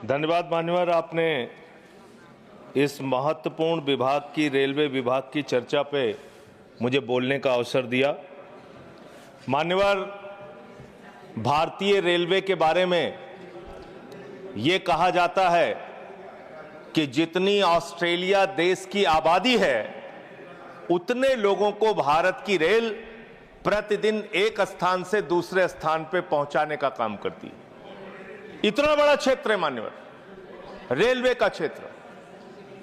धन्यवाद मान्यवर, आपने इस महत्वपूर्ण विभाग की, रेलवे विभाग की चर्चा पे मुझे बोलने का अवसर दिया। मान्यवर, भारतीय रेलवे के बारे में ये कहा जाता है कि जितनी ऑस्ट्रेलिया देश की आबादी है उतने लोगों को भारत की रेल प्रतिदिन एक स्थान से दूसरे स्थान पे पहुंचाने का काम करती है। इतना बड़ा क्षेत्र है मान्यवर, रेलवे का क्षेत्र।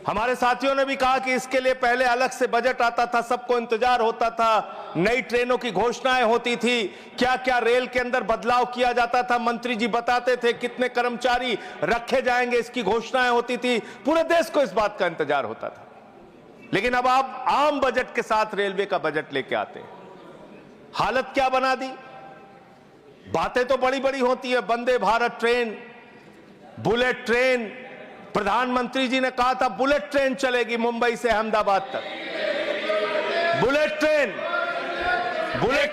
हमारे साथियों ने भी कहा कि इसके लिए पहले अलग से बजट आता था, सबको इंतजार होता था, नई ट्रेनों की घोषणाएं होती थी, क्या क्या रेल के अंदर बदलाव किया जाता था, मंत्री जी बताते थे कितने कर्मचारी रखे जाएंगे, इसकी घोषणाएं होती थी, पूरे देश को इस बात का इंतजार होता था। लेकिन अब आप आम बजट के साथ रेलवे का बजट लेके आते हैं, हालत क्या बना दी। बातें तो बड़ी बड़ी होती है, Vande Bharat train, bullet train, प्रधानमंत्री जी ने कहा था बुलेट ट्रेन चलेगी मुंबई से अहमदाबाद तक। बुलेट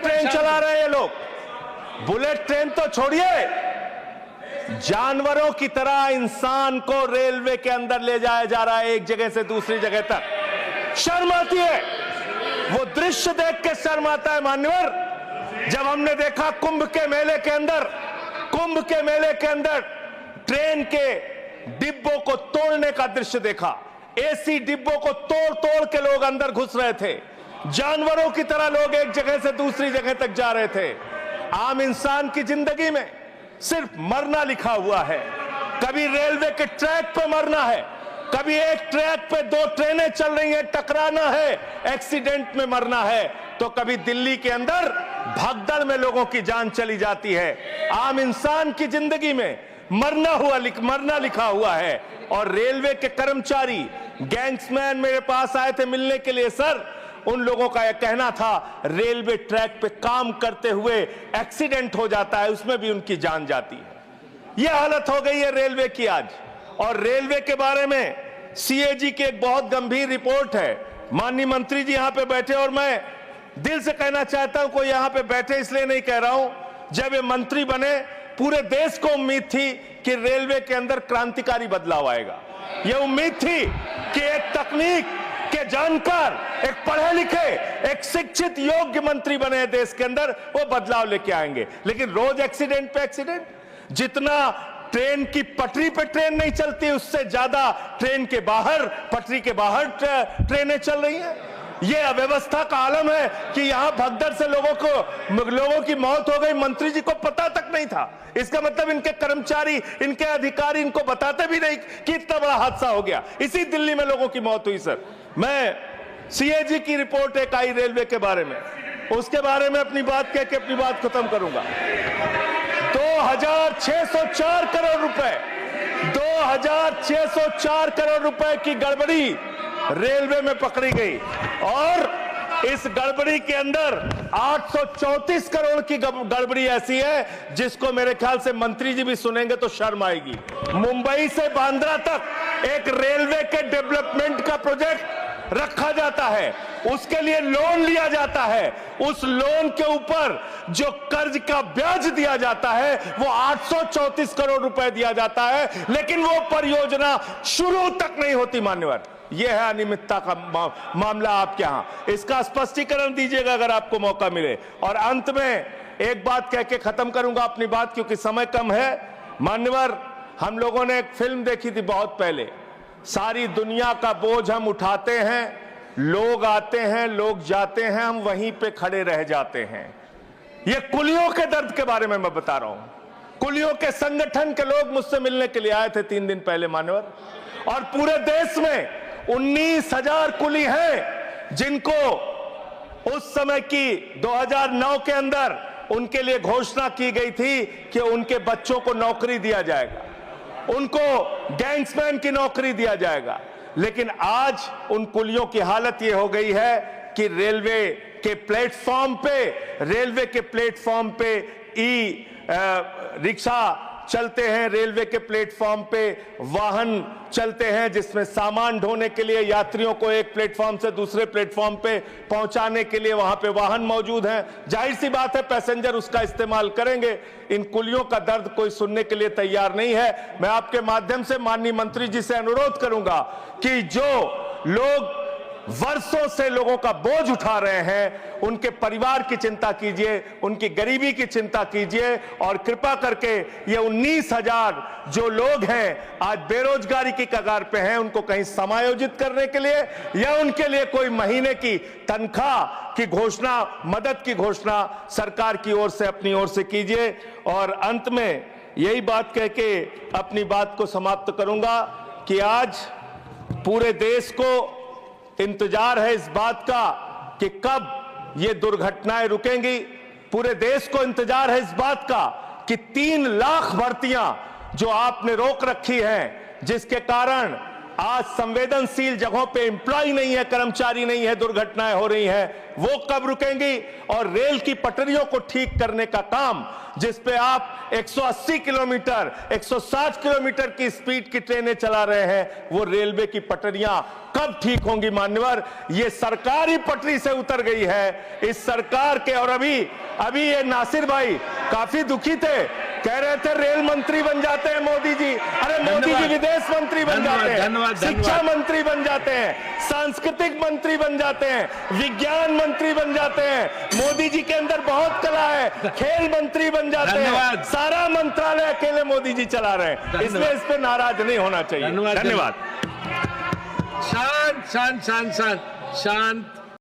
ट्रेन चला रहे हैं ये लोग। बुलेट ट्रेन तो छोड़िए, जानवरों की तरह इंसान को रेलवे के अंदर ले जाया जा रहा है, एक जगह से दूसरी जगह तक। शर्म आती है, वो दृश्य देख के शर्म आता है मान्यवर, जब हमने देखा कुंभ के मेले के अंदर ट्रेन के डिब्बों को तोड़ने का दृश्य देखा। एसी डिब्बों को तोड़ तोड़ के लोग अंदर घुस रहे थे, जानवरों की तरह लोग एक जगह से दूसरी जगह तक जा रहे थे। आम इंसान की जिंदगी में सिर्फ मरना लिखा हुआ है। कभी रेलवे के ट्रैक पे मरना है, कभी एक ट्रैक पे दो ट्रेनें चल रही हैं, टकराना है, एक्सीडेंट में मरना है, तो कभी दिल्ली के अंदर भगदड़ में लोगों की जान चली जाती है। आम इंसान की जिंदगी में मरना लिखा हुआ है। और रेलवे के कर्मचारी, गैंग्समैन मेरे पास आए थे मिलने के लिए। सर, उन लोगों का यह कहना था रेलवे ट्रैक पे काम करते हुए एक्सीडेंट हो जाता है, उसमें भी उनकी जान जाती है। यह हालत हो गई है रेलवे की आज। और रेलवे के बारे में सीएजी की एक बहुत गंभीर रिपोर्ट है। माननीय मंत्री जी यहां पे बैठे, और मैं दिल से कहना चाहता हूं, कोई यहां पे बैठे इसलिए नहीं कह रहा हूं, जब ये मंत्री बने पूरे देश को उम्मीद थी कि रेलवे के अंदर क्रांतिकारी बदलाव आएगा। यह उम्मीद थी कि एक तकनीक के जानकार, एक पढ़े लिखे, एक शिक्षित योग्य मंत्री बने देश के अंदर, वो बदलाव लेके आएंगे। लेकिन रोज एक्सीडेंट पे एक्सीडेंट। जितना ट्रेन की पटरी पे ट्रेन नहीं चलती, उससे ज्यादा ट्रेन के बाहर, पटरी के बाहर ट्रेनें चल रही हैं। यह अव्यवस्था का आलम है कि यहां भगदड़ से लोगों की मौत हो गई, मंत्री जी को पता तक नहीं था। इसका मतलब इनके कर्मचारी, इनके अधिकारी इनको बताते भी नहीं कि इतना बड़ा हादसा हो गया। इसी दिल्ली में लोगों की मौत हुई। सर, मैं सीएजी की रिपोर्ट एक आई रेलवे के बारे में, उसके बारे में अपनी बात कह के अपनी बात खत्म करूंगा। 2604 करोड़ रुपए, 2604 करोड़ रुपए की गड़बड़ी रेलवे में पकड़ी गई। और इस गड़बड़ी के अंदर 834 करोड़ की गड़बड़ी ऐसी है जिसको मेरे ख्याल से मंत्री जी भी सुनेंगे तो शर्म आएगी। मुंबई से बांद्रा तक एक रेलवे के डेवलपमेंट का प्रोजेक्ट रखा जाता है, उसके लिए लोन लिया जाता है, उस लोन के ऊपर जो कर्ज का ब्याज दिया जाता है वो 834 करोड़ रुपए दिया जाता है, लेकिन वो परियोजना शुरू तक नहीं होती। मान्यवर, यह है अनियमितता का मामला आपके यहां। इसका स्पष्टीकरण दीजिएगा अगर आपको मौका मिले। और अंत में एक बात कह के खत्म करूंगा अपनी बात, क्योंकि समय कम है। मान्यवर, हम लोगों ने एक फिल्म देखी थी बहुत पहले, सारी दुनिया का बोझ हम उठाते हैं, लोग आते हैं, लोग जाते हैं, हम वहीं पे खड़े रह जाते हैं। ये कुलियों के दर्द के बारे में मैं बता रहा हूं। कुलियों के संगठन के लोग मुझसे मिलने के लिए आए थे 3 दिन पहले मान्यवर, और पूरे देश में 19,000 कुली हैं जिनको उस समय की 2009 के अंदर उनके लिए घोषणा की गई थी कि उनके बच्चों को नौकरी दिया जाएगा, उनको गैंग्समैन की नौकरी दिया जाएगा। लेकिन आज उन कुलियों की हालत यह हो गई है कि रेलवे के प्लेटफॉर्म पे ई रिक्शा चलते हैं, रेलवे के प्लेटफॉर्म पे वाहन चलते हैं जिसमें सामान ढोने के लिए यात्रियों को एक प्लेटफॉर्म से दूसरे प्लेटफॉर्म पे पहुंचाने के लिए वहां पे वाहन मौजूद हैं। जाहिर सी बात है पैसेंजर उसका इस्तेमाल करेंगे। इन कुलियों का दर्द कोई सुनने के लिए तैयार नहीं है। मैं आपके माध्यम से माननीय मंत्री जी से अनुरोध करूंगा कि जो लोग वर्षों से लोगों का बोझ उठा रहे हैं, उनके परिवार की चिंता कीजिए, उनकी गरीबी की चिंता कीजिए और कृपा करके ये 19,000 जो लोग हैं आज बेरोजगारी की कगार पे हैं, उनको कहीं समायोजित करने के लिए या उनके लिए कोई महीने की तनख्वाह की घोषणा, मदद की घोषणा सरकार की ओर से अपनी ओर से कीजिए। और अंत में यही बात कह के अपनी बात को समाप्त करूंगा कि आज पूरे देश को इंतजार है इस बात का कि कब ये दुर्घटनाएं रुकेंगी। पूरे देश को इंतजार है इस बात का कि 3 लाख भर्तियां जो आपने रोक रखी हैं, जिसके कारण आज संवेदनशील जगहों पे एम्प्लॉय नहीं है, कर्मचारी नहीं है, दुर्घटनाएं हो रही हैं, वो कब रुकेंगी। और रेल की पटरियों को ठीक करने का काम जिस पे आप 180 किलोमीटर 160 किलोमीटर की स्पीड की ट्रेनें चला रहे हैं, वो रेलवे की पटरियां कब ठीक होंगी मान्यवर। ये सरकारी पटरी से उतर गई है इस सरकार के। और अभी ये नासिर भाई काफी दुखी थे, कह रहे थे रेल मंत्री बन जाते हैं मोदी जी। अरे मोदी जी विदेश मंत्री बन जाते हैं, शिक्षा मंत्री बन जाते हैं, सांस्कृतिक मंत्री बन जाते हैं, विज्ञान मंत्री बन जाते हैं। मोदी जी के अंदर बहुत कला है, खेल मंत्री बन जाते हैं। सारा मंत्रालय अकेले मोदी जी चला रहे हैं, इसलिए इस पे नाराज नहीं होना चाहिए। धन्यवाद। शांत शांत शांत शांत शांत।